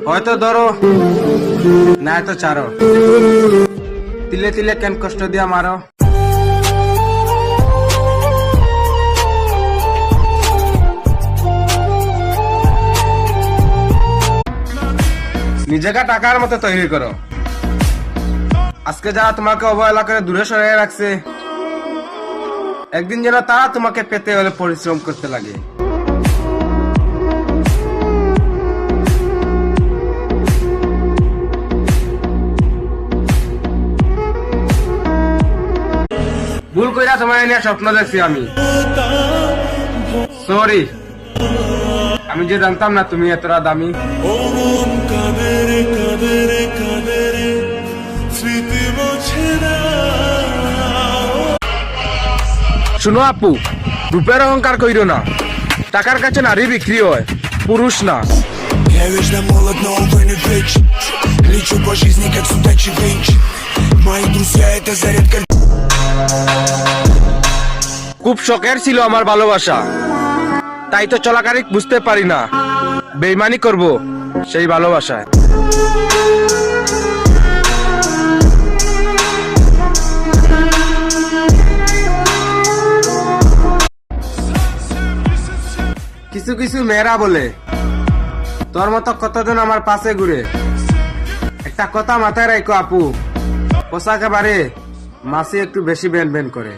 হয়তো ধরো না তো ছাড়ো, তিলে তিলে কেন কষ্ট দিয়া মারো। নিজেকে টাকার মতো তৈরি করো। আজকে যারা তোমাকে অবহেলা করে দূরে সরিয়ে রাখছে, একদিন যেন তারা তোমাকে পেতে হলে পরিশ্রম করতে লাগে। ভুল কইরা তোমার নিয়ে স্বপ্ন দেখছি আমি, সরি। আমি যে জানতাম না তুমি এতটা দামি। শুনো আপু, রূপের অহংকার কইরো না। টাকার কাছে নারী বিক্রি হয়, পুরুষ না। Я вечно молод, но увы не вечно. Лечу по жизни, как судачий венч. Мои друзья — это зарядка. খুব শখের ছিল আমার ভালোবাসা, তাই তো চলাকারিক বুঝতে পারি না বেইমানি করব সেই ভালোবাসায়। কিছু কিছু মেয়েরা বলে, তোর মতো কতজন আমার পাশে ঘুরে। একটা কথা মাথায় রাখো আপু, পোশাকে বারে মাসি একটু বেশি বেন বেন করে।